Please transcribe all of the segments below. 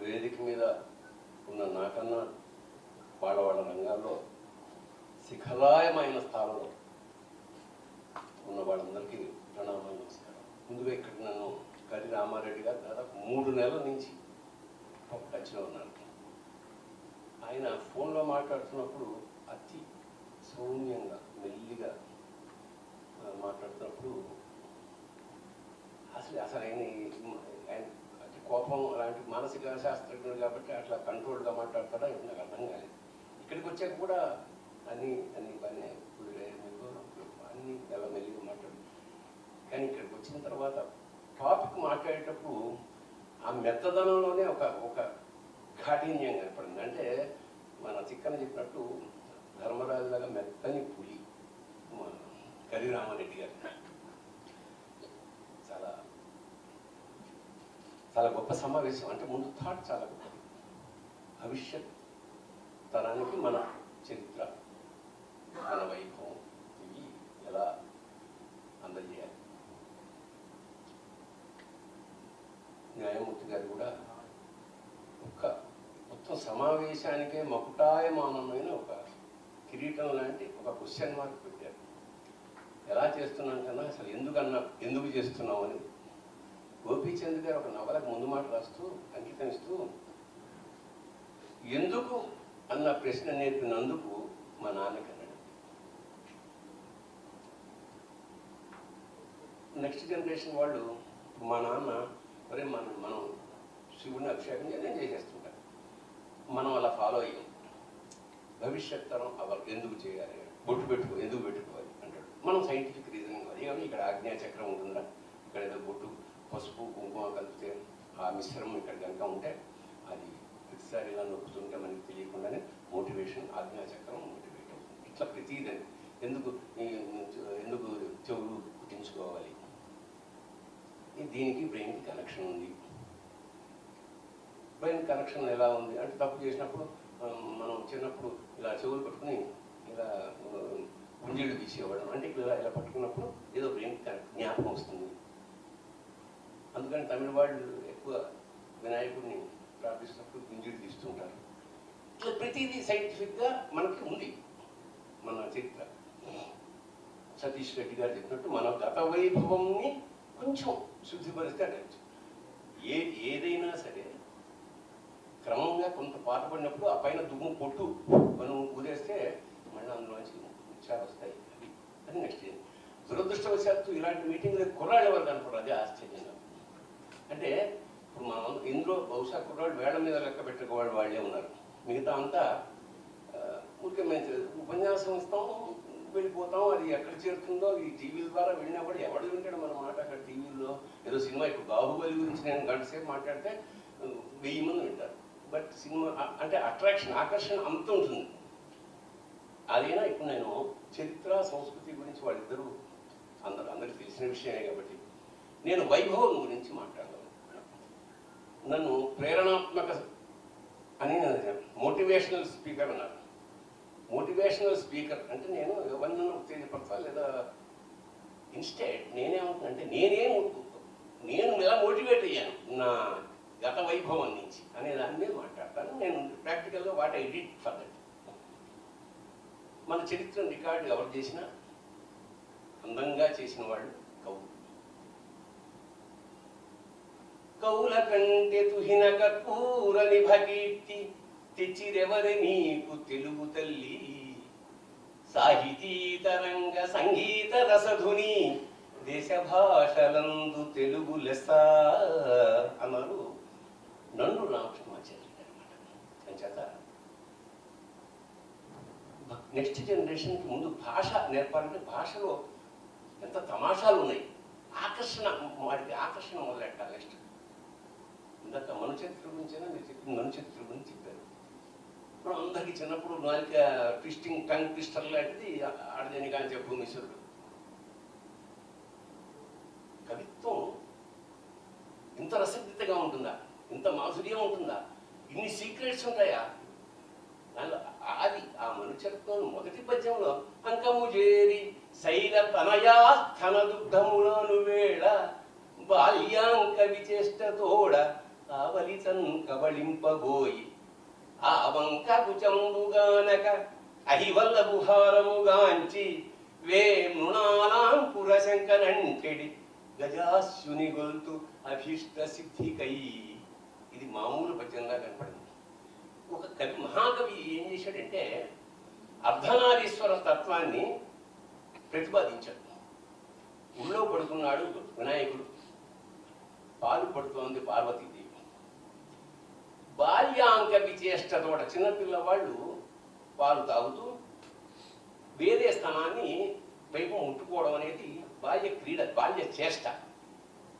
వేదిక మీద ఉన్న నాకన్నా వాళ్ళ రంగాల్లో శిఖరాయమైన స్థానంలో ఉన్న వాళ్ళందరికీ ప్రణామాలు, నమస్కారం. ముందుగా ఇక్కడ నన్ను కరి రామారెడ్డి గారు దాదాపు 3 నెలల నుంచి ఒక టచ్లో ఉన్నారు. ఆయన ఫోన్లో మాట్లాడుతున్నప్పుడు అతి సౌమ్యంగా మెల్లిగా మాట్లాడుతున్నప్పుడు అసలు ఆయన అతి కోపం అలాంటి మానసిక శాస్త్రజ్ఞుడు కాబట్టి అట్లా కంట్రోల్గా మాట్లాడతాడా నాకు అర్థం కాలేదు. ఇక్కడికి వచ్చాక కూడా అన్ని బాగానే అన్ని ఎలా మెల్లిగా మాట్లాడు. కానీ ఇక్కడికి వచ్చిన తర్వాత టాపిక్ మాట్లాడేటప్పుడు ఆ మెత్తదనంలోనే ఒక కాఠిన్యం కనపడింది. అంటే మన చిక్కన చెప్పినట్టు ధర్మరాజులాగా మెత్తని పులి కరి రామారెడ్డి గారు చాలా చాలా గొప్ప సమావేశం. అంటే ముందు థాట్ చాలా గొప్పది. భవిష్యత్ తరానికి మన చరిత్ర, మన వైభవం ఇవి ఎలా అందజేయాలి. న్యాయమూర్తి గారు కూడా మొత్తం సమావేశానికే మకుటాయమానమైన ఒక కిరీటం లాంటి ఒక క్వశ్చన్ మార్క్ పెట్టారు. ఎలా చేస్తున్నాం కన్నా అసలు ఎందుకు చేస్తున్నాం అని గోపీచంద్ గారు ఒక నవలకు ముందు మాట రాస్తూ అంకితం ఇస్తూ ఎందుకు అన్న ప్రశ్న నేర్పినందుకు మా నాన్నకి అన్నాడు. నెక్స్ట్ జనరేషన్ వాళ్ళు మా నాన్న మరి మనం శివుడిని అభిషేకం చేసేస్తుంటారు, మనం అలా ఫాలో అయ్యాం. భవిష్యత్ తరం అలా ఎందుకు చేయాలి, ఎందుకు పెట్టుకోవాలి అంటాడు. మనం సైంటిఫిక్ రీజనింగ్ అది కానీ ఇక్కడ ఆజ్ఞా చక్రం ఉంటుందా, ఇక్కడ ఏదో బొట్టు పసుపు కుంకుమ కలిపితే ఆ మిశ్రమం ఇక్కడ కనుక ఉంటే అది ప్రతిసారి ఇలా నొప్పుతుంటే మనకి తెలియకుండానే మోటివేషన్, ఆజ్ఞా చక్రం మోటివేట్ అవుతుంది. ఇట్లా ప్రతిదని ఎందుకు చెవులు కుట్టించుకోవాలి, దీనికి బ్రెయిన్కి కనెక్షన్ ఉంది. బ్రెయిన్ కనెక్షన్ ఎలా ఉంది అంటే తప్పు చేసినప్పుడు మనం చిన్నప్పుడు ఇలా చెవులు పట్టుకుని ఇలా గుంజీళ్ళు తీసేవాళ్ళం. అంటే ఇలా పట్టుకున్నప్పుడు ఏదో బ్రెయిన్ జ్ఞాపకం వస్తుంది. అందుకని తమిళ వాళ్ళు ఎక్కువ వినాయకుడిని ప్రార్థిస్తున్నప్పుడు గుంజీళ్ళు తీస్తుంటారు. ఇట్లా ప్రతిదీ సైంటిఫిక్గా మనకి ఉంది. మన చరిత్ర సతీష్ రెడ్డి గారు చెప్పినట్టు మన గత వైభవంని కొంచెం శుద్ధిపరిస్తే అనొచ్చు. ఏదైనా సరే క్రమంగా కొంత పాత పడినప్పుడు ఆ పైన దుమ్ము పొట్టు మనం ఊదేస్తే మళ్ళీ అందులోంచి విషయాలు వస్తాయి. అది నెక్స్ట్. దురదృష్టవశాత్తు ఇలాంటి మీటింగ్లో కుర్రాళ్ళు ఎవరు కనపడరు. అదే ఆశ్చర్యంగా. అంటే ఇప్పుడు మనం ఇందులో బహుశా కుర్రాళ్ళు వేళ్ల మీద లెక్క పెట్టుకోవాలి వాళ్ళే ఉన్నారు. మిగతా అంతా ఊరికే మేము ఉపన్యాసం ఇస్తాం, వెళ్ళిపోతాం. అది ఎక్కడ చేరుతుందో ఈ టీవీల ద్వారా వెళ్ళినా కూడా ఎవడు వింటాడు మన మాట. అక్కడ టీవీల్లో ఏదో సినిమా, ఇప్పుడు బాహుబలి గురించి నేను గంట సేపు మాట్లాడితే 1000 మంది వింటారు. బట్ సినిమా అంటే ఆకర్షణ అంత ఉంటుంది. అదేనా ఇప్పుడు నేను చరిత్ర సంస్కృతి గురించి వాళ్ళిద్దరూ అందరికి తెలిసిన విషయమే కాబట్టి నేను వైభవం గురించి మాట్లాడగలను. నన్ను ప్రేరణాత్మక అని మోటివేషనల్ స్పీకర్ అన్నారు. మోటివేషనల్ స్పీకర్ అంటే నేను ఎవరినైనా ఉత్తేజపరచాలి లేదా ఇన్స్టెడ్ నేనేమంటున్నానంటే నేను ఎలా మోటివేట్ అయ్యాను నా గత వైభవం నుంచి అనే దాని మీద మాట్లాడతాను. నేను ప్రాక్టికల్గా what I did for that. మన చరిత్రను రికార్డు ఎవరు చేసినా అందంగా చేసిన వాళ్ళు కవులు. కవుల కంటే తుహిన కర్పూరని భగీర్తి తెచ్చిరెవరి నీకు తెలుగు తల్లి, సాహితీ తరంగ సంగీత రసధుని దేశ భాషలందు తెలుగు లెస్స అన్నారు నండు రామకృష్ణమాచార్య గారు అన్నమాట. అంచేత నెక్స్ట్ జనరేషన్కి ముందు భాష నేర్పాలంటే భాషలో ఎంత తమాషాలు ఉన్నాయి. వాటికి ఆకర్షణ మొదలెట్టాలి. నెక్స్ట్ ఇందాక మనుచరిత్ర గురించైనా మీరు చెప్పిన మనుచరిత్ర గురించి చెప్పారు. మనం అందరికీ చిన్నప్పుడు నాలిక ట్విస్టింగ్ టంగ్ ట్విస్టర్ లాంటిది ఆడదేని కానీ చెప్పు మిశ్రుడు. కవిత్వం ఇంత రసజ్ఞతగా ఉంటుందా, ఇంత మాధుర్యం ఉంటుందా, ఇన్ని సీక్రెట్స్ ఉంటాయా? అది ఆ మనుచరిత్వం మొదటి పద్యంలో అంకము చేరి శైల తనయా స్థన దుగ్ధములను వేళ బాల్యాంక విచేష్ట తోడ ఆవలితన్ కబళింపబోయి ఆ వంక కుచంబుగానక అహివల్లభుహారముగాంచి వే మృణానాం పురశంకనంటెడి గజాస్యుని గొల్తు అభీష్ట సిద్ధికై. ఇది మామూలు పద్యంగా కనపడింది. ఒక కవి, మహాకవి ఏం చేశాడంటే అర్ధనారీశ్వర తత్వాన్ని ప్రతిపాదించాడు. ఊళ్ళో పడుకున్నాడు వినాయకుడు, పాలు పడుతోంది పార్వతీదేవి. బాల్యాంక విచేష్టతోట చిన్నపిల్లవాళ్ళు పాలు తాగుతూ వేరే స్థానాన్ని వైపు ముట్టుకోవడం అనేది బాల్య క్రీడ, బాల్య చేష్ట.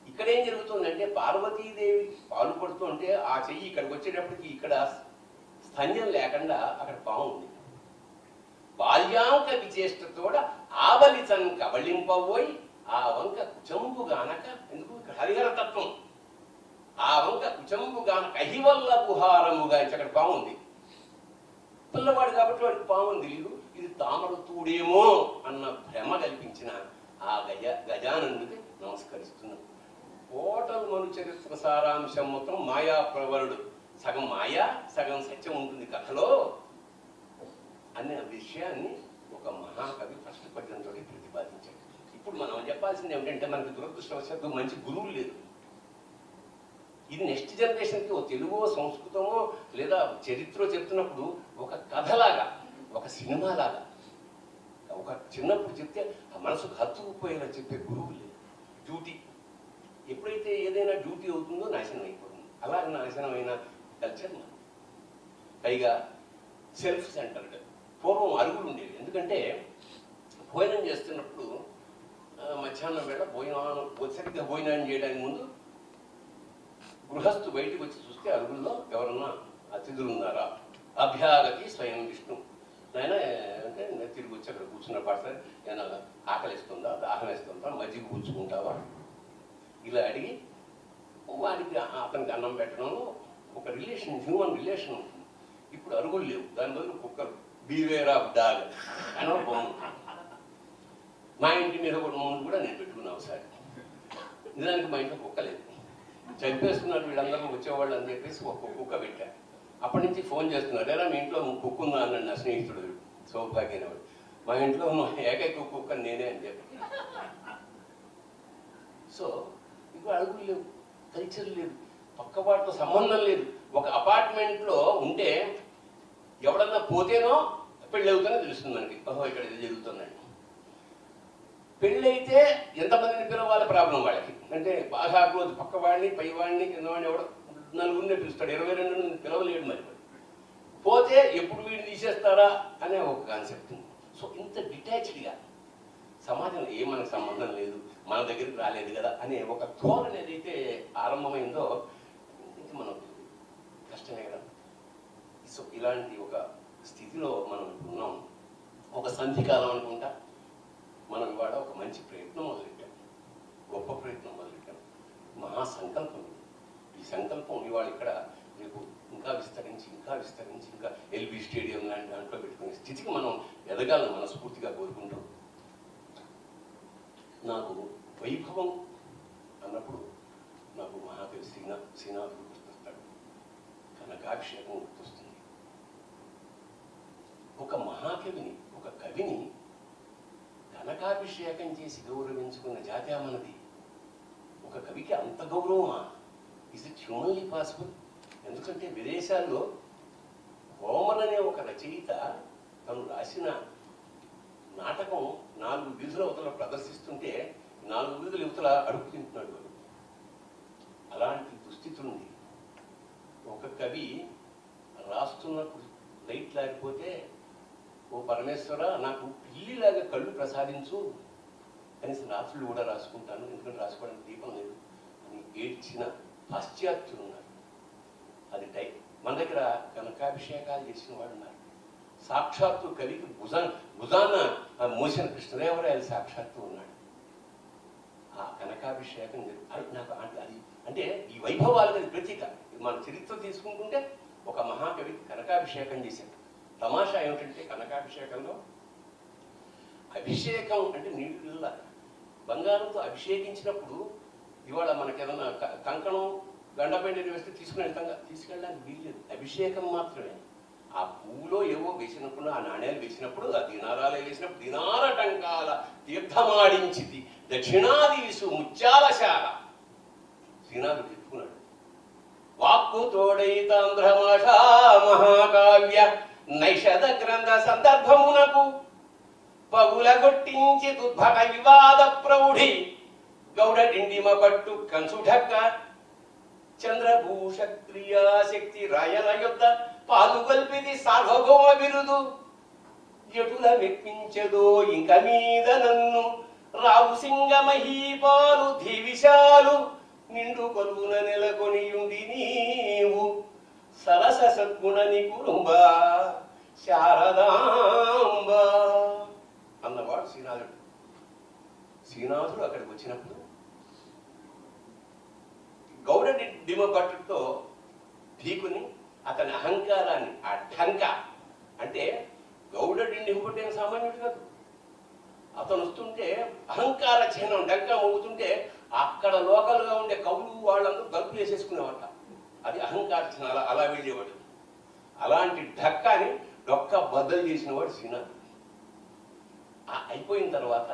ఇక్కడేం జరుగుతుందంటే పార్వతీదేవి పాలు పడుతుంటే ఆ చెయ్యి ఇక్కడికి వచ్చేటప్పటికి ఇక్కడ స్థన్యం లేకుండా అక్కడ పాము ఉంది. బాల్యాంక విచేష్టతోడ ఆవలితన్ కబళింపబోయి ఆ వంక కుచంబుగానక, ఎందుకు హరిహర తత్వం, ఆ వంక కుచంబుగానక అహివల్లభుహారముగా అక్కడ పాము ఉంది. పిల్లవాడు కాబట్టి వాడికి పాము అని తెలియదు. ఇది తామరతూడేమో అన్న భ్రమ కల్పించిన ఆ గజానందుకి నమస్కరిస్తున్నాం. టోటల్ మను చరిత్ర సారాంశం మొత్తం మాయా ప్రవరుడు, సగం మాయా సగం సత్యం ఉంటుంది కథలో అనే విషయాన్ని ఒక మహాకవి ఫస్ట్ పద్యంతో ప్రతిపాదించాడు. ఇప్పుడు మనం చెప్పాల్సింది ఏమిటంటే మనకి దురదృష్టవశాత్తు మంచి గురువులు లేదు. ఇది నెక్స్ట్ జనరేషన్కి ఓ తెలుగో సంస్కృతమో లేదా చరిత్ర చెప్తున్నప్పుడు ఒక కథలాగా, ఒక సినిమాలాగా, ఒక చిన్నప్పుడు చెప్తే ఆ మనసుకు హత్తుకుపోయేలా చెప్పే గురువు లేదు. డ్యూటీ ఎప్పుడైతే ఏదైనా డ్యూటీ అవుతుందో నాశనం అయిపోతుంది. అలా నాశనమైన కల్చర్ మనం. పైగా సెల్ఫ్ సెంటర్డ్. పూర్వం అరుగులు ఉండేవి. ఎందుకంటే భోజనం చేస్తున్నప్పుడు మధ్యాహ్నం వేళ సరిగ్గా భోజనం చేయడానికి ముందు గృహస్థు బయటికి వచ్చి చూస్తే అరుగుల్లో ఎవరన్నా అతిథులు ఉన్నారా, అభ్యాగతి స్వయం విష్ణు, ఆయన అంటే తిరిగి వచ్చి అక్కడ కూర్చున్న పాడతారు, ఏమైనా ఆకలిస్తుందా, దాహం వేస్తుందా, మజ్జిగ కూర్చుకుంటావా, ఇలా అడిగి వాడికి అతనికి అన్నం పెట్టడంలో ఒక రిలేషన్, హ్యూమన్ రిలేషన్ ఉంటుంది. ఇప్పుడు అరుగులు లేవు, దాని బదులు కుక్కలు, బీవేర్ ఆఫ్ డాగ్ అని ఒక బొమ్మ. మా ఇంటి మీద ఒక ముందు కూడా నేను పెట్టుకున్నా ఒకసారి. నిజానికి మా ఇంట్లో కుక్క లేదు, చంపేస్తున్నారు వీళ్ళందరూ వచ్చేవాళ్ళు అని చెప్పేసి ఒక కుక్క పెట్టారు. అప్పటి నుంచి ఫోన్ చేస్తున్నారు, లేదా మీ ఇంట్లో కుక్క ఉందా అన్నాడు నా స్నేహితుడు సౌభాగ్యనవాడు. మా ఇంట్లో ఏకైక కుక్క నేనే అని చెప్పి. సో ఇప్పుడు అడుగులు లేవు, కల్చర్ లేదు, పక్కవాటితో సంబంధం లేదు. ఒక అపార్ట్మెంట్లో ఉంటే ఎవడన్నా పోతేనో పెళ్ళి అవుతుందో తెలుస్తుంది మనకి, ఓహో ఇక్కడ ఇది జరుగుతుందండి. పెళ్ళైతే ఎంతమందిని పిలవాలి ప్రాబ్లం వాళ్ళకి. అంటే బాగా క్లోజ్ పక్కవాడిని, పైవాడిని, కిందవాడిని ఎవడో నలుగురిని పిలుస్తాడు, 22 మంది పిలవలేడు. మరి పోతే ఎప్పుడు వీడిని తీసేస్తారా అనే ఒక కాన్సెప్ట్ ఉంది. సో ఇంత డిటాచ్డ్గా సమాజంలో ఏ మనకు సంబంధం లేదు, మన దగ్గరికి రాలేదు కదా అనే ఒక ధోరణి ఏదైతే ఆరంభమైందో ఇది మనకు కష్టమే కదా. సో ఇలాంటి ఒక స్థితిలో మనం ఉన్నాం. ఒక సంధికాలం అనుకుంటా మనం ఇవాళ ఒక మంచి ప్రయత్నం మొదలెట్టాం, గొప్ప ప్రయత్నం మొదలెట్టాం, మహాసంకల్పం. ఈ సంకల్పం ఇవాళ ఇక్కడ రేపు ఇంకా విస్తరించి ఇంకా ఎల్బీ స్టేడియం లాంటి దాంట్లో పెట్టుకునే స్థితికి మనం ఎదగాలని మనస్ఫూర్తిగా కోరుకుంటాం. నాకు వైభవం అన్నప్పుడు నాకు మహాకవి శ్రీనాథుడు గుర్తొస్తాడు, కనకాభిషేకం గుర్తొస్తుంది. ఒక మహాకవిని, ఒక కవిని కనకాభిషేకం చేసి గౌరవించుకున్న జాతి మనది. ఒక కవికి అంత గౌరవమా? Is it humanly possible? ఎందుకంటే విదేశాల్లో హోమర్ అనే ఒక రచయిత తను రాసిన నాటకం 4 వీధుల అవతల ప్రదర్శిస్తుంటే 4 వీధుల యువతల అడుగు తింటున్నాడు వాడు. అలాంటి దుస్థితి ఉంది. ఒక కవి రాస్తున్నప్పుడు లైట్ లేకపోతే, ఓ పరమేశ్వర నాకు పిల్లిలాగా కళ్ళు ప్రసాదించు, కనీసం రాత్రులు కూడా రాసుకుంటాను, ఎందుకంటే రాసుకోవడానికి దీపం లేదు అని ఏడ్చిన పాశ్చాత్యులు ఉన్నారు. అది టైం. మన దగ్గర కనకాభిషేకాలు చేసిన వాడు ఉన్నారు. సాక్షాత్తు కవికి భుజాన మోసిన కృష్ణదేవరాయలు సాక్షాత్తు ఉన్నాడు. ఆ కనకాభిషేకం నాకు అది అంటే ఈ వైభవాలకు అది ప్రతీక. మన చరిత్ర తీసుకుంటుంటే ఒక మహాకవికి కనకాభిషేకం చేశాడు. తమాషా ఏమిటంటే కనకాభిషేకంలో అభిషేకం అంటే నీళ్ళ బంగారంతో అభిషేకించినప్పుడు ఇవాళ మనకి ఏదైనా కంకణం గండపెండిని వేస్తే తీసుకుని వెళ్తాం, తీసుకెళ్ళడానికి వీల్లేదు, అభిషేకం మాత్రమే. ఆ పువ్వులో ఏవో వేసినప్పుడు, ఆ నాణ్యాలు వేసినప్పుడు, ఆ దినారాలు వేసినప్పుడు, దినార టంకాల తీర్థమాడించిది దక్షిణాదీసు ముత్యాలశాల శ్రీనాథుడు చెప్పుకున్నాడు. వాక్కు తోడైతాంధ్రమాషా మహాకావ్య నైషద గ్రంథ సందర్భమునకు పగులగొట్టించి దుర్భట వివాద ప్రౌఢి గౌడ డిండిమ పట్టు కంచుఢక్క చంద్రభూష క్రియాశక్తి రాయల యొద్ద పాదుగొల్పిది సార్వభౌమ బిరుదు జటుల మెప్పించదో ఇంక మీద నన్ను రావు సింగ మహీపాలు ధీవిశాలు నిండు కొలువున నెలకొనియుండి నీవు సరస సద్గుణ నికురుంబ శారదాంబ అన్నవాడు శ్రీనాథుడు. శ్రీనాథుడు అక్కడికి వచ్చినప్పుడు గౌడ డిమ పట్టుతో ఢీకుని అతని అహంకారాన్ని, ఆ ఢంక అంటే గౌడ డిండిపట్టే సామాన్యుడు కాదు. అతను వస్తుంటే అహంకార చిహ్నం డంకా మోగుతుంటే అక్కడ లోకల్గా ఉండే కవులు వాళ్ళందరూ గల్పు వేసేసుకునేవాట. అది అహంకార చిహ్నం, అలా వెళ్ళేవాడు. అలాంటి ఢక్కాని డొక్క బద్దలు చేసిన వాడు శ్రీనాథుడు. అయిపోయిన తర్వాత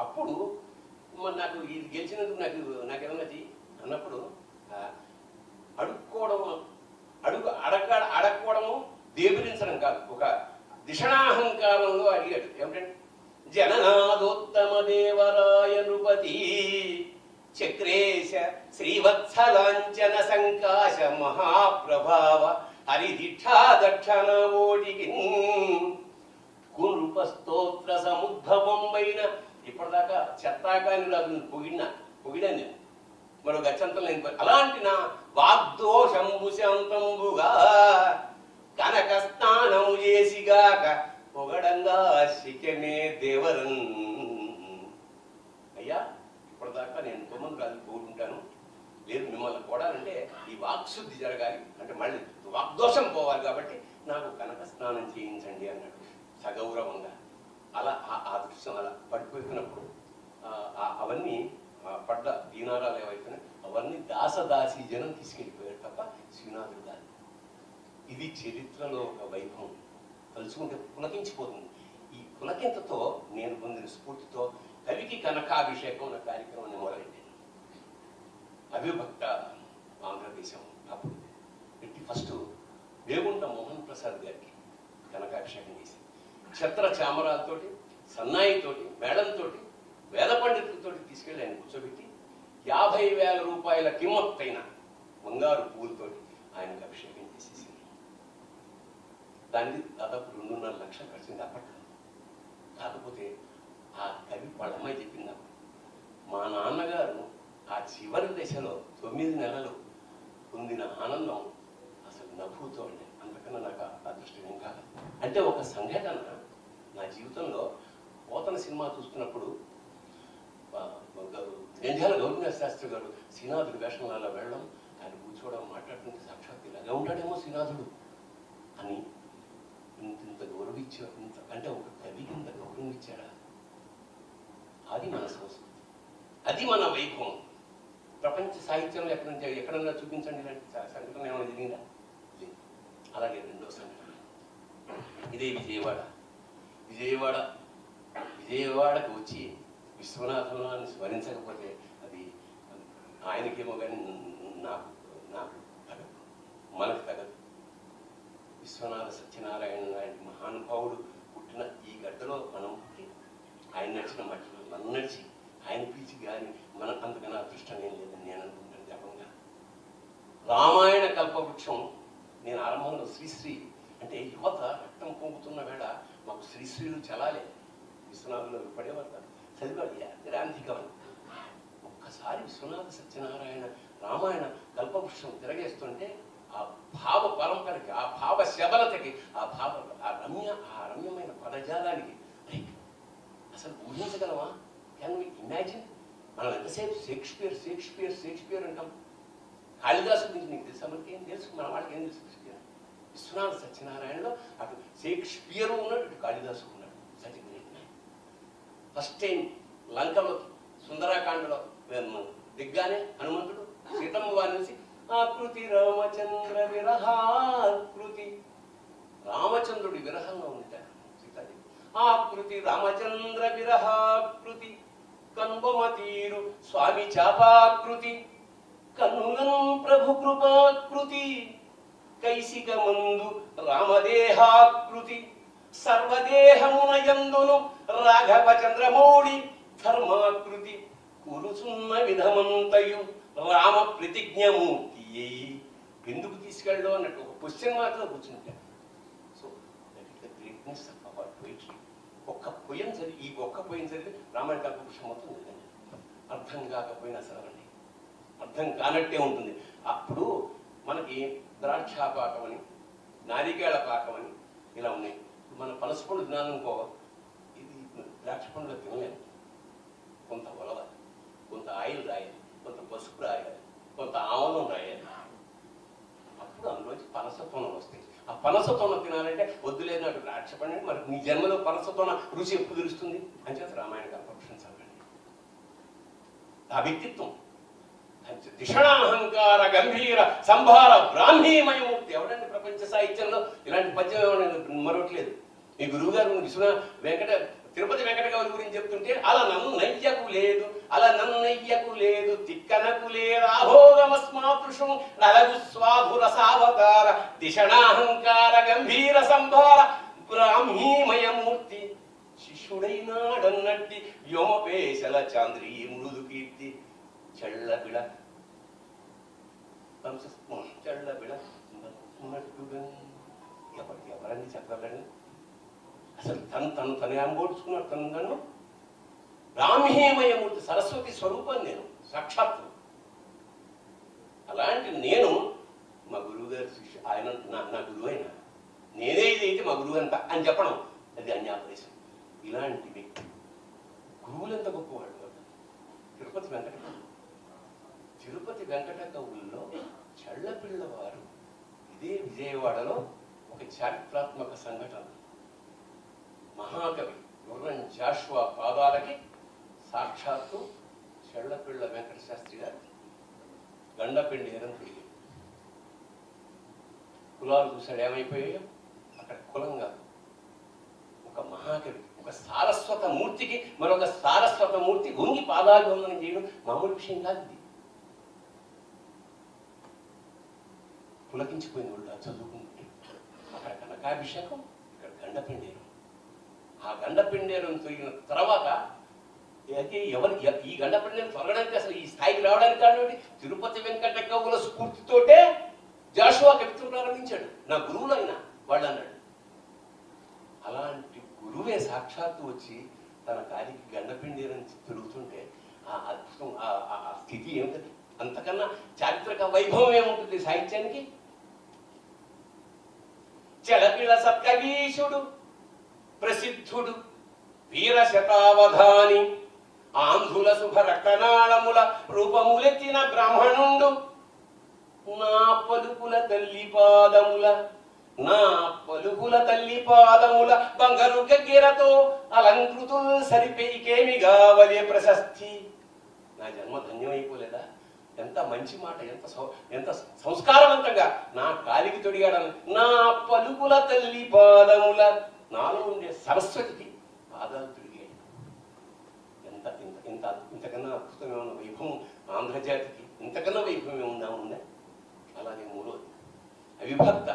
అప్పుడు నాకు ఇది గెలిచినందుకు నాకేమన్నా అన్నప్పుడు అడక్కోవడము దేబిరించడం కాదు, ఒక దిషణాహంకారంలో అడిగాడు. ఏమిటంటే జననాదోత్తమ దేవరాయ నృపతి చక్రేశ శ్రీవత్సలాంఛన సంకాశ మహాప్రభావ హరిదిఠా దక్షణ ఓటికి కురుప స్తోత్ర సముద్భవం పైన ఇప్పటిదాకా చెత్తాకాని రాదు పొగిడా నేను మరో గచ్చంతం లేని. అలాంటి నా వాగ్దోషంబు శాంతంబుగా కనక స్నానము చేసిగాక పొగడంగా శిఖమే దేవరన్. అయ్యా ఇప్పటిదాకా నేను ఎంతోమంది రాజు పోతుంటాను, లేదు మిమ్మల్ని పోడాలంటే ఈ వాక్శుద్ధి జరగాలి, అంటే మళ్ళీ వాగ్దోషం పోవాలి, కాబట్టి నాకు కనక స్నానం చేయించండి అన్నాడు సగౌరవంగా. అలా ఆ దృశ్యం అలా పడిపోతున్నప్పుడు అవన్నీ పడ్డ దీనారాలు ఏవైతున్నాయి అవన్నీ దాసదాసి జనం తీసుకెళ్ళిపోయాడు తప్ప శ్రీనాథుడు కాదు. ఇది చరిత్రలో ఒక వైభవం. తలుచుకుంటే పులకించిపోతుంది. ఈ పులకింతతో నేను పొందిన స్ఫూర్తితో కవికి కనకాభిషేకం అనే కార్యక్రమాన్ని మొదలెట్టాను. అవిభక్త ఆంధ్రదేశం అప్పుడు పెట్టి ఫస్ట్ వేగుంట మోహన్ ప్రసాద్ గారికి కనకాభిషేకం చేసి ఛత్ర చామరాలతోటి, సన్నాయితోటి, మేళంతో, వేద పండితులతోటి తీసుకెళ్ళి ఆయన కూర్చోబెట్టి 50,000 రూపాయల కిమ్మత్తైన బంగారు పువ్వులతోటి ఆయనకు అభిషేకం చేసేసింది. దానికి దాదాపు 2.5 లక్షలు ఖర్చింది అప్పట్లో. కాకపోతే ఆ కవి వాళ్ళ అమ్మాయి చెప్పింది నాకు, మా నాన్నగారు ఆ చివరి దశలో 9 నెలలు పొందిన ఆనందం అసలు నవ్వుతో అండి, అంతకన్నా నాకు అదృష్టం ఏం కాదు. అంటే ఒక సంఘటన నా జీవితంలో పోతన సినిమా చూస్తున్నప్పుడు జంధ్యాల గౌరీనాథ శాస్త్రి గారు శ్రీనాథుడి వేషంలో వెళ్ళడం, ఆయన కూర్చోవడం, మాట్లాడుతుంటే సాక్షాత్ ఇలాగే ఉంటాడేమో శ్రీనాథుడు అని ఇంత గౌరవించాడు. అంటే ఒక కవికి ఇంత గౌరవం ఇచ్చాడా? అది మన సంస్కృతి, అది మన వైభవం. ప్రపంచ సాహిత్యంలో ఎక్కడన్నా చూపించండి ఇలాంటి సంఘటన ఏమైనా జరిగిందా? లేదు. అలాగే రెండో సంఘటన ఇదే విజయవాడకు వచ్చి విశ్వనాథుని స్మరించకపోతే అది ఆయనకేమో కానీ నాకు తగదు, మనకు తగదు. విశ్వనాథ సత్యనారాయణ లాంటి మహానుభావుడు పుట్టిన ఈ గడ్డలో మనం పుట్టి ఆయన నడిచిన మట్టిలో మనం నడిచి ఆయన పిలిచి కానీ మనం అంతకన్నా అదృష్టం ఏం లేదని నేను అనుకుంటాను. జపంగా రామాయణ కల్పవృక్షం నేను ఆరంభంలో శ్రీశ్రీ అంటే యువత రక్తం పొంగుతున్న వేళ మాకు శ్రీశ్రీలు చలాలే, విశ్వనాథులు పడేవారు కాదు, చదివాడు గ్రాంధికమని. ఒక్కసారి విశ్వనాథ సత్యనారాయణ రామాయణ కల్పవృక్షం తిరగేస్తుంటే ఆ భావ పరంపరకి, ఆ భావ శబలతకి, ఆ రమ్యమైన పదజాలానికి అసలు ఊహించగలమా? Can we imagine? మనం ఎంతసేపు షేక్స్పియర్ అంటాం. కాళిదాసు గురించి నీకు తెలుసా? మనకి ఏం తెలుసు, మన వాళ్ళకి ఏం తెలుసు? విశ్వనాథ సత్యనారాయణలో అటు షేక్స్పియర్ ఉన్నాడు, ఇటు కాళిదాసు ఉన్నాడు. Such great man. First time లంకలో సుందరాకాండలో దిగ్గానే హనుమంతుడు సీతమ్మ వారిని చూసి ఆకృతి రామచంద్ర విరహాకృతి, రామచంద్రుడి విరహంలో ఉంటారు సీతాదేవి. ఆకృతి రామచంద్ర విరహాకృతి, కన్బొమ తీరు స్వామి చాపాకృతి, కన్నులను ప్రభు కృపాకృతి, కైసిక మందు రామదేహాకృతి, సర్వదేహమునయందును రాఘవ చంద్రమౌళి ధర్మాకృతి, కూరుచున్న విధమంతయు రామ ప్రతిజ్ఞమూర్తి. ఎందుకు తీసుకెళ్ళో అన్నట్టు ఒక క్వశ్చన్ మాత్రం కూర్చుంటాడు. So that is the greatness of our poetry. ఒక్క పొయ్యం చదివి, ఈ ఒక్క పొయ్యం చదివి రామాయణ కల్పవృక్షం మొత్తం చదివండి. అర్థం కాకపోయినా సరే అర్థం కానట్టే ఉంటుంది. అప్పుడు మనకి ద్రాక్ష పాకం అని, నారికేళ పాకం అని ఇలా ఉన్నాయి. మన పనసపండు తినాలనుకో, ఇది ద్రాక్ష పండుగ తినలేము. కొంత ఒలవాలి, కొంత ఆయిల్ రాయాలి, కొంత పసుపు రాయాలి, కొంత ఆవలం రాయాలి. అప్పుడు అందులోంచి పనసతోనలు వస్తాయి. ఆ పనసతోన తినాలంటే వద్దులేదు నాకు ద్రాక్ష పండు, మరి నీ జన్మలో పనసతోన రుచి ఎప్పుడు తెలుస్తుంది అని చేత రామాయణ కల్పవృక్షం చదవండి. ఆ వ్యక్తిత్వం దిషణాహంకార గంభీర సంభార బ్రాహ్మీమయమూర్తి. ఎవడండి ప్రపంచ సాహిత్యంలో ఇలాంటి పద్యం మరొకట్లేదు. మీ గురువు గారు తిరుపతి వెంకట గౌరి గురించి చెప్తుంటే అలా నన్ను నయ్యకు లేదు, అలా నన్ను నయ్యకు లేదు, తిక్కనకు లేదు ఆభోగమస్మాతృషం నలగు స్వాధుర సావతార దిషణాహంకార గంభీర సంభార బ్రాహ్మీమయమూర్తి. శిష్యుడైనాడన్నట్టి వ్యోమపేశల చాంద్రీ మృదు కీర్తి, చల్లబిడ చల్లబిడ ఉన్నట్టుగా ఎవరన్నీ చెప్పగలండి. అసలు తను అంబోడ్చుకున్నాడు. తను బ్రాహ్మీమయమూర్తి, సరస్వతి స్వరూపం నేను సాక్షాత్తు. అలాంటి నేను మా గురువు గారి శిష్యు, ఆయన నా గురువు అయినా నేనే ఇదైతే మా గురువు అంత అని చెప్పడం అది అన్యాపదేశం. ఇలాంటి వ్యక్తి గురువులు ఎంత గొప్పవాడు. తిరుపతి వెంకట కవుల్లో చళ్ళపిల్లవారు ఇదే విజయవాడలో ఒక చారిత్రాత్మక సంఘటన. మహాకవి గుర్రం జాషువా పాదాలకి సాక్షాత్తు చళ్ళపిళ్ళ వెంకట శాస్త్రి గారు గండపిండి ఎరం తిరిగి కులాలు చూశాడు, ఏమైపోయాయో. అక్కడ కులం కాదు, ఒక మహాకవి, ఒక సారస్వత మూర్తికి మరొక సారస్వత మూర్తి వంగి పాదాభివందనం చేయడం మామూలు విషయం కాదు. ఇది పులకించిపోయింది వాళ్ళు చదువుకుంటుంటే. అక్కడ కనకాభిషేకం, ఇక్కడ గండపిండేరం. ఆ గండపిండేరం తొలిగిన తర్వాత ఈ గండపిండేరం తొలగడానికి, అసలు ఈ స్థాయికి రావడానికి కానివ్వండి, తిరుపతి వెంకట కవుల స్ఫూర్తితోటే జాషువా కవిత్వం ప్రారంభించాడు. నా గురువులు అయినా వాళ్ళు అన్నాడు. అలాంటి గురువే సాక్షాత్తు వచ్చి తన కాలికి గండపిండేరం తిరుగుతుంటే ఆ అద్భుతం, ఆ స్థితి ఏమిటది? అంతకన్నా చారిత్రక వైభవం ఏముంటుంది సాహిత్యానికి? చలపిల సత్కవీశుడు ప్రసిద్ధుడు వీర శతావధాని, ఆంధ్రుల శుభ రక్తనాళముల రూపములెత్తిన బ్రాహ్మణుండు, నా పలుకుల తల్లి పాదముల బంగారు గగ్గెరతో అలంకృతులు సరిపెయికేమి గావలే ప్రశస్తి. నా జన్మ ధన్యమైపోలేదా? ఎంత మంచి మాట, ఎంత సంస్కారవంతంగా నా కాలికి తొడిగాడని. నా పలుకుల తల్లి పాదముల, నాలో ఉండే సరస్వతికి పాదాలు తొడిగాడు. ఇంతకన్నా అద్భుతమైన వైభవం ఆంధ్రజాతికి ఇంతకన్నా వైభవం ఏముందా? అలాగే మూడోది అవిభక్త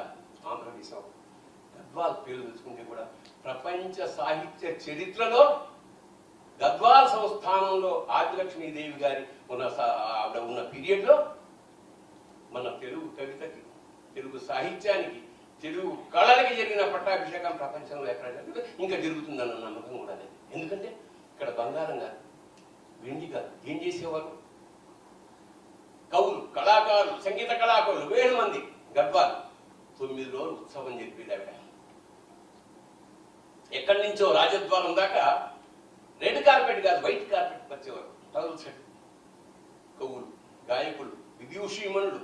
ఆంధ్రదేశం. గద్వాల్ పేరు తెలుసుకుంటే కూడా ప్రపంచ సాహిత్య చరిత్రలో గద్వాల్ సంస్థానంలో ఆదిలక్ష్మీదేవి గారి ఆవిడ ఉన్న పీరియడ్లో మన తెలుగు కవితకి, తెలుగు సాహిత్యానికి, తెలుగు కళలకి జరిగిన పట్టాభిషేకం ప్రపంచంలో ఎక్కడ జరిగిందో ఇంకా జరుగుతుందన్న నమ్మకం కూడా లేదు. ఎందుకంటే ఇక్కడ బంగారం కాదు, వెండి కాదు. ఏం చేసేవారు? కవులు, కళాకారులు, సంగీత కళాకారులు 1000 మంది గద్వాల్ 9 రోజులు ఉత్సవం జరిపేది ఆవిడ. ఎక్కడి నుంచో రాజద్వారం దాకా రెడ్ కార్పెట్ కాదు, వైట్ కార్పెట్ వచ్చేవారు. టవల్ సెట్, కవులు, గాయకులు, విద్యూషీమణులు,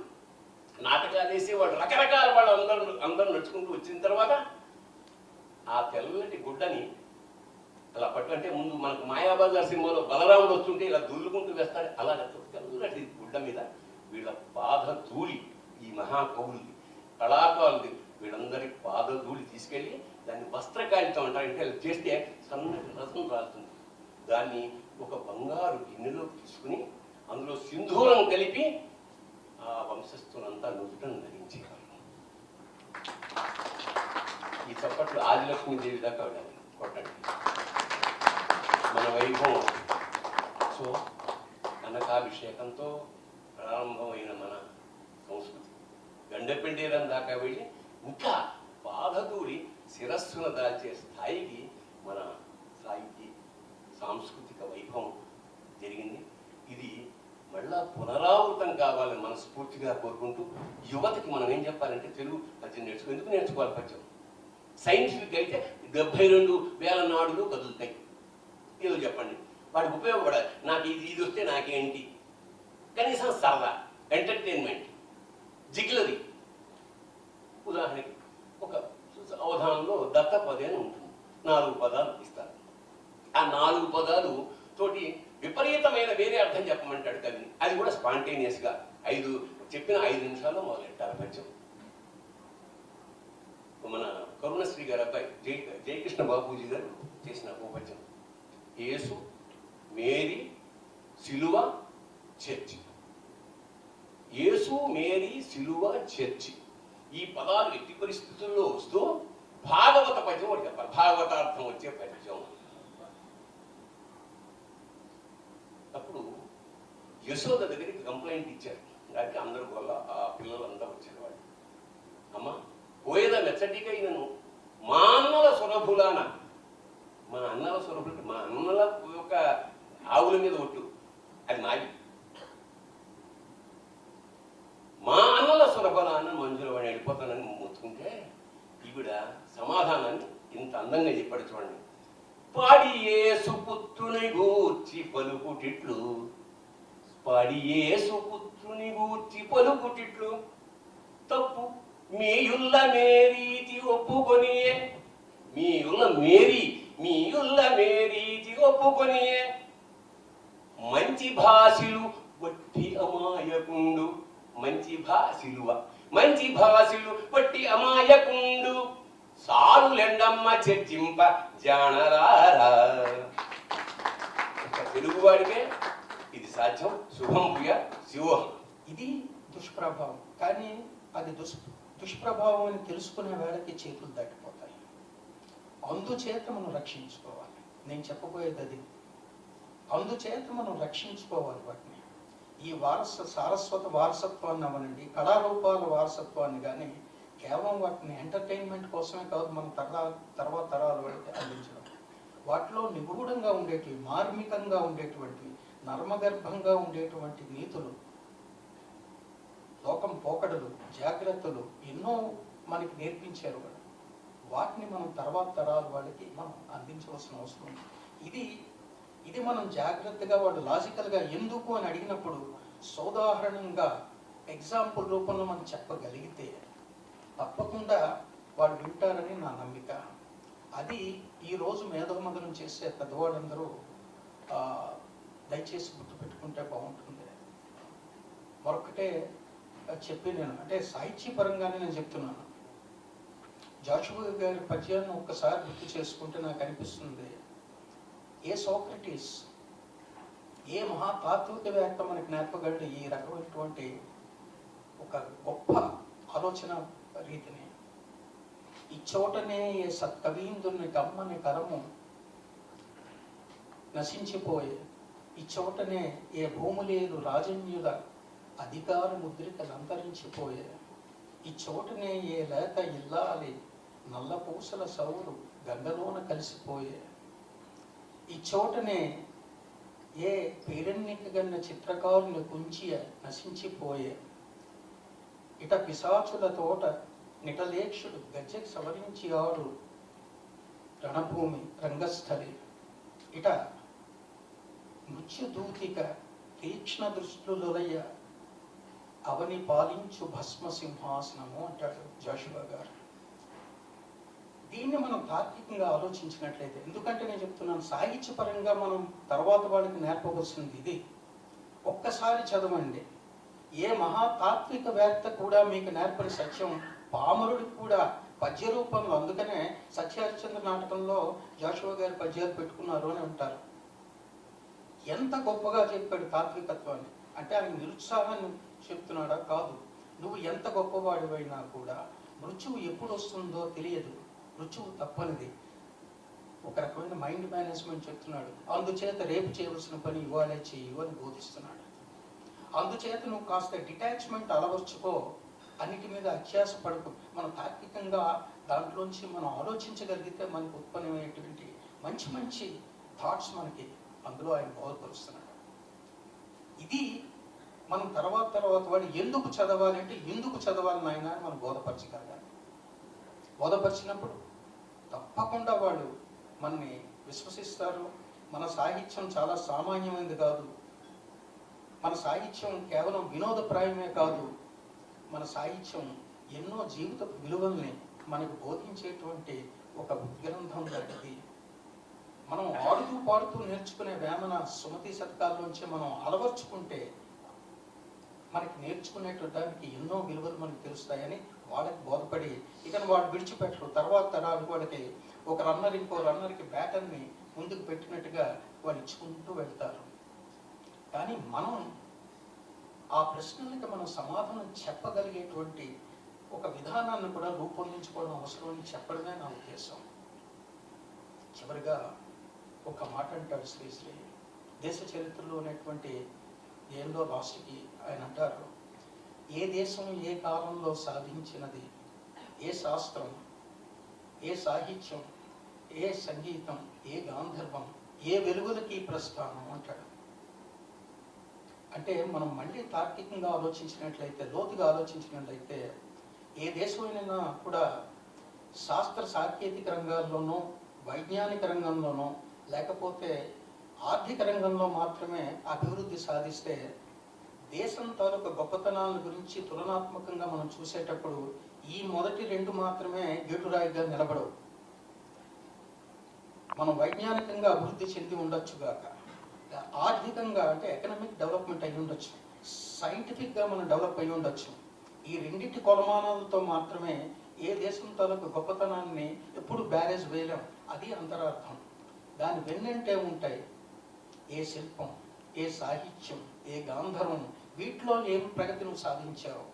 నాటకాలు వేసేవాళ్ళు, రకరకాల వాళ్ళు అందరూ నడుచుకుంటూ వచ్చిన తర్వాత ఆ తెల్లటి గుడ్డని అలా పట్టు, ముందు మనకు మాయాబజార్ సినిమాలో బలరాముడు వస్తుంటే ఇలా దుల్లుకుంటూ వేస్తాడు, అలా తెల్లటి గుడ్డ మీద వీళ్ళ పాదధూళి, ఈ మహాకవులది, కళాకారులది, వీళ్ళందరి పాదధూళి తీసుకెళ్ళి దాన్ని వస్త్రకాళితం అంటారు. అంటే చేస్తే సన్నటి రసం రాలుతుంది. దాన్ని ఒక బంగారు గిన్నెలోకి తీసుకుని అందులో సింధూరం కలిపి ఆ వంశస్థులంతా నుదుటను ధరించేవారు. ఈ చప్పట్లు ఆదిలక్ష్మీదేవి దాకా వెళ్ళాలి, కొట్టండి. మన వైభవం. సో కనకాభిషేకంతో ప్రారంభమైన మన సంస్కృతి గండపెండేరం దాకా వెళ్ళి ఇంకా పాదధూళి శిరస్సును దాల్చే స్థాయికి మన సాహితీ సాంస్కృతిక వైభవం జరిగింది. ఇది మళ్ళా పునరావృతం కావాలని మనస్ఫూర్తిగా కోరుకుంటూ, యువతకి మనం ఏం చెప్పాలంటే తెలుగు పద్యం ఎందుకు నేర్చుకోవాలి? పద్యం సైంటిఫిక్ అయితే 72,000 నాడులు కదులుతాయి. ఏదో చెప్పండి, వాడికి ఉపయోగపడాలి. నాకు ఇది వస్తే నాకేంటి, కనీసం సరదా, ఎంటర్టైన్మెంట్, జిగ్లరీ. ఉదాహరణకి ఒక అవధానంలో దత్తపదే అని ఉంటుంది, 4 పదాలు ఇస్తారు. ఆ 4 పదాలు తోటి విపరీతమైన వేరే అర్థం చెప్పమంటాడు కవిని. అది కూడా స్పాంటేనియస్గా చెప్పిన 5 నిమిషాల్లో మొదలెట్టాలి పద్యం. మన కరుణశ్రీ గారు అబ్బాయి జయకృష్ణ బాబూజీ గారు చేసిన పద్యం, యేసు, మేరీ, సిలువ, చర్చి. యేసు, మేరీ, సిలువ, చర్చి, ఈ పదాలు ఎట్టి పరిస్థితుల్లో వస్తూ భాగవత పద్యం ఒకటి చెప్పాలి, భాగవతార్థం వచ్చే పద్యం. అప్పుడు యశోద దగ్గరికి కంప్లైంట్ ఇచ్చారు. దానికి అందరూ వల్ల ఆ పిల్లలంతా వచ్చారు. వాళ్ళు, అమ్మ పోయేదా మెచ్చటికైనను మా అన్నల సురభులాన, మా అన్నల సురభులు, మా అన్నల యొక్క ఆవుల మీద ఒట్టు, అది మాది. మా అన్నల సురభులాన మంజుల వాడిని వెళ్ళిపోతానని మొత్తుకుంటే ఈవిడ సమాధానాన్ని ఇంత అందంగా చెప్పాడు. చూడండి, పాడియేసు పుత్రుని గూర్చి పలుకుటిట్లు, పాడియేసు పుత్రుని గూర్చి పలుకుటిట్లు, తప్పు మీయుల్ల మేరీతి ఒప్పుకొనియే, మీయుల్ల మేరీతి ఒప్పుకొనియే, మంచి భాషలు వట్టి అమాయకుండు, మంచి భాషలు వట్టి అమాయకుండు, సారులెండమ్మ చర్చింప జానరారా. తెలుగువాడికే ఇది సాధ్యం. శుభం భూయ శివోహం. ఇది దుష్ప్రభావం. కానీ అది దుష్ప్రభావం అని తెలుసుకునే వేళకి చేతులు దాటిపోతాయి. అందుచేత మనం రక్షించుకోవాలి. నేను చెప్పబోయేది అది. అందుచేత మనం రక్షించుకోవాలి వాటిని. ఈ సారస్వత వారసత్వాన్ని అవనండి, కళారూపాల వారసత్వాన్ని కానీ కేవలం వాటిని ఎంటర్టైన్మెంట్ కోసమే కాదు, మనం తర్వాత తరాల వాళ్ళకి అందించడం. వాటిలో నిగూఢంగా ఉండేటివి, మార్మికంగా ఉండేటువంటివి, నర్మగర్భంగా ఉండేటువంటి నీతులు, లోకం పోకడలు, జాగ్రత్తలు ఎన్నో మనకి నేర్పించారు వాళ్ళు. వాటిని మనం తర్వాత తరాల వాళ్ళకి మనం అందించవలసిన అవసరం ఉంది. ఇది మనం జాగ్రత్తగా వాళ్ళు లాజికల్గా ఎందుకు అని అడిగినప్పుడు సోదాహరణంగా ఎగ్జాంపుల్ రూపంలో మనం చెప్పగలిగితే తప్పకుండా వాళ్ళు వింటారని నా నమ్మిక. అది ఈరోజు మేధోమదనం చేసే పెద్దవాళ్ళందరూ దయచేసి గుర్తుపెట్టుకుంటే బాగుంటుంది. మరొకటే చెప్పి నేను అంటే సాహిత్యపరంగానే నేను చెప్తున్నాను. జాషువా గారి పద్యాన్ని ఒక్కసారి గుర్తు చేసుకుంటే నాకు అనిపిస్తుంది, ఏ సోక్రటీస్, ఏ మహాతాత్వికవేత్త మనకి నేర్పగలడు ఈ రకమైనటువంటి ఒక గొప్ప ఆలోచన రీతిని. ఈ చోటనే ఏ సత్కవీంద్రుని గమ్మని కరము నశించిపోయే, ఈ చోటనే ఏ భూములేరు రాజన్యుల అధికార ముద్రికలు అంతరించిపోయే, ఈ చోటనే ఏ లేత ఇల్లాలి నల్లపూసల సౌరు గంగలోన కలిసిపోయే, ఈ చోటనే ఏ పేరెన్నికగన్న చిత్రకారుని కుంచి నశించిపోయే, ఇట పిశాచుల తోట నిటలేక్షుడు గజ్జెకి సవరించి ఆడు రణభూమి రంగస్థలి, ఇట మృత్యుదూతిక తీక్ష్ణ దృష్టులయ అవని పాలించు భస్మ సింహాసనము అంటాడు జాషువా గారు. దీన్ని మనం తార్కికంగా ఆలోచించినట్లయితే, ఎందుకంటే నేను చెప్తున్నాను సాహిత్యపరంగా మనం తర్వాత వాళ్ళకి నేర్పవలసింది ఇది. ఒక్కసారి చదవండి, ఏ మహాతాత్వికవేత్త కూడా మీకు నేర్పని సత్యం పామరుడికి కూడా పద్య రూపంలో, అందుకనే సత్యహరిశ్చంద్ర నాటకంలో జాషువా గారి పద్యాలు పెట్టుకున్నారు అని అంటారు. ఎంత గొప్పగా చెప్పాడు తాత్వికత్వాన్ని. అంటే ఆయన నిరుత్సాహాన్ని చెప్తున్నాడా? కాదు. నువ్వు ఎంత గొప్పవాడివైనా కూడా మృత్యువు ఎప్పుడు వస్తుందో తెలియదు, మృత్యువు తప్పనిది. ఒక రకమైన మైండ్ మేనేజ్మెంట్ చెప్తున్నాడు. అందుచేత రేపు చేయవలసిన పని ఇవాళే చెయ్యు అని బోధిస్తున్నాడు. అందుచేత నువ్వు కాస్త డిటాచ్మెంట్ అలవర్చుకో, అన్నిటి మీద అత్యాస పడుకు. మనం తార్కికంగా దాంట్లోంచి మనం ఆలోచించగలిగితే మనకు ఉత్పన్నమైనటువంటి మంచి మంచి థాట్స్ మనకి అందులో ఆయన బోధపరుస్తున్నాడు. ఇది మనం తర్వాత వాడు ఎందుకు చదవాలి అంటే ఎందుకు చదవాలి నాయన అని మనం బోధపరచగలగాలి. బోధపరిచినప్పుడు తప్పకుండా వాళ్ళు మనని విశ్వసిస్తారు. మన సాహిత్యం చాలా సామాన్యమైనది కాదు. మన సాహిత్యం కేవలం వినోదప్రాయమే కాదు. మన సాహిత్యం ఎన్నో జీవిత విలువల్ని మనకు బోధించేటువంటి ఒక ఉద్గ్రంథం లాంటిది. మనం ఆడుతూ పాడుతూ నేర్చుకునే వేమన సుమతి శతకాల్లోంచి మనం అలవర్చుకుంటే మనకి నేర్చుకునేటానికి ఎన్నో విలువలు మనకు తెలుస్తాయని వాళ్ళకి బోధపడి ఇక వాళ్ళు విడిచిపెట్టరు. తర్వాత తరాలు వాళ్ళకి ఒక రన్నర్ ఇంకో రన్నర్కి బ్యాటర్ని ముందుకు పెట్టినట్టుగా వాళ్ళు ఇచ్చుకుంటూ వెళ్తారు. కానీ మనం ఆ ప్రశ్నలకి మనం సమాధానం చెప్పగలిగేటువంటి ఒక విధానాన్ని కూడా రూపొందించుకోవడం అవసరం అని చెప్పడమే నా ఉద్దేశం. చివరిగా ఒక మాట అంటాడు శ్రీశ్రీ, దేశ చరిత్రలో ఉన్నటువంటి ఏందో రాశికి ఆయన అంటారు, ఏ దేశం ఏ కాలంలో సాధించినది, ఏ శాస్త్రం, ఏ సాహిత్యం, ఏ సంగీతం, ఏ గాంధర్వం, ఏ వెలుగులకి ప్రస్థానం అంటాడు. అంటే మనం మళ్ళీ తార్కికంగా ఆలోచించినట్లయితే, లోతుగా ఆలోచించినట్లయితే, ఏ దేశమైనా కూడా శాస్త్ర సాంకేతిక రంగాల్లోనూ, వైజ్ఞానిక రంగంలోనూ, లేకపోతే ఆర్థిక రంగంలో మాత్రమే అభివృద్ధి సాధిస్తే దేశం తాలూకు గొప్పతనాల గురించి తులనాత్మకంగా మనం చూసేటప్పుడు ఈ మొదటి రెండు మాత్రమే గేటురాయిగా నిలబడవు. మనం వైజ్ఞానికంగా అభివృద్ధి చెంది ఉండొచ్చుగాక, ఆర్థికంగా అంటే ఎకనామిక్ డెవలప్మెంట్ అయి ఉండొచ్చు, సైంటిఫిక్గా మనం డెవలప్ అయి ఉండొచ్చు. ఈ రెండింటి కొలమానాలతో మాత్రమే ఏ దేశం తాలూకు గొప్పతనాన్ని ఎప్పుడు బ్యారేజ్ వేయలేం. అది అంతరార్థం. దాని వెన్నంటే ఉంటాయి ఏ శిల్పం, ఏ సాహిత్యం, ఏ గాంధర్వం, వీటిలో ఏం ప్రగతి నువ్వు సాధించావు.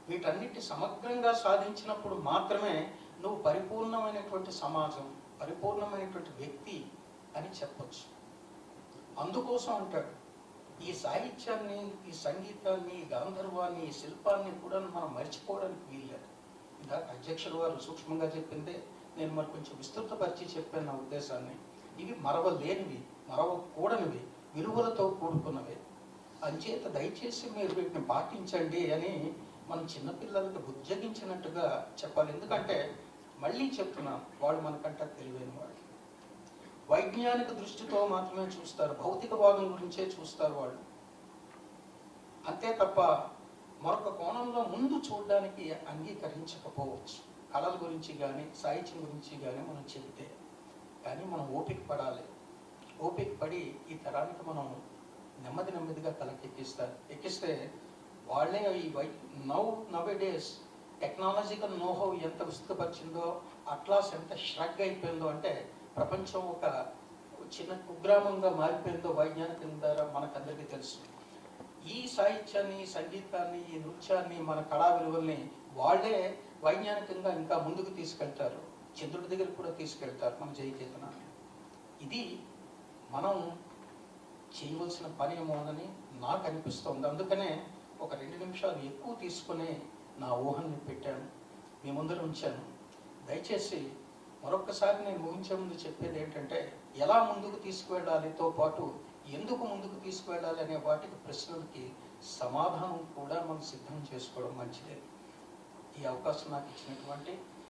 వీటన్నిటి సమగ్రంగా సాధించినప్పుడు మాత్రమే నువ్వు పరిపూర్ణమైనటువంటి సమాజం, పరిపూర్ణమైనటువంటి వ్యక్తి అని చెప్పొచ్చు. అందుకోసం అంటాడు ఈ సాహిత్యాన్ని, ఈ సంగీతాన్ని, ఈ గాంధర్వాన్ని, ఈ శిల్పాన్ని కూడా మనం మర్చిపోవడానికి వీల్లేదు. ఇందాక అధ్యక్షుడు వారు సూక్ష్మంగా చెప్పిందే నేను మరి కొంచెం విస్తృతపరిచి చెప్పాను నా ఉద్దేశాన్ని. ఇవి మరవలేనివి, మరవకూడనివి, విలువలతో కూడుకున్నవి. అంచేత దయచేసి మీరు వీటిని పాటించండి అని మనం చిన్నపిల్లలకి బుజ్జగించినట్టుగా చెప్పాలి. ఎందుకంటే మళ్ళీ చెప్తున్నాను, వాళ్ళు మనకంటే తెలివైన వాళ్ళు. వైజ్ఞానిక దృష్టితో మాత్రమే చూస్తారు, భౌతికవాదం గురించే చూస్తారు వాళ్ళు. అంతే తప్ప మరొక కోణంలో ముందు చూడడానికి అంగీకరించకపోవచ్చు. కళల గురించి కానీ సాహిత్యం గురించి కానీ మనం చెబితే, కానీ మనం ఓపిక పడాలి. ఓపిక పడి ఈ తరానికి మనం నెమ్మదిగా ఎక్కిస్తే వాళ్ళే ఈ నవ్ ఏ డేస్ టెక్నాలజికల్ నోహౌ ఎంత విస్తృతపరిచిందో, అట్లాస్ ఎంత ష్రగ్ అయిపోయిందో, అంటే ప్రపంచం ఒక చిన్న కుగ్రామంగా మారిపోయిందో వైజ్ఞానికం ద్వారా మనకందరికీ తెలుసు. ఈ సాహిత్యాన్ని, సంగీతాన్ని, ఈ నృత్యాన్ని, మన కళా విలువల్ని వాళ్ళే వైజ్ఞానికంగా ఇంకా ముందుకు తీసుకెళ్తారు. చంద్రుడి దగ్గర కూడా తీసుకెళ్తారు మన జయకేతనాన్ని. ఇది మనం చేయవలసిన పని ఏమో అని నాకు అనిపిస్తుంది. అందుకనే ఒక 2 నిమిషాలు ఎక్కువ తీసుకుని నా ఊహల్ని పెట్టాను, మీ ముందర ఉంచాను. దయచేసి మరొకసారి నేను ముగించే ముందు చెప్పేది ఏంటంటే, ఎలా ముందుకు తీసుకువెళ్ళాలితో పాటు ఎందుకు ముందుకు తీసుకువెళ్ళాలి అనే వాటికి ప్రశ్నలకి సమాధానం కూడా మనం సిద్ధం చేసుకోవడం మంచిదే. ఈ అవకాశం నాకు ఇచ్చినటువంటి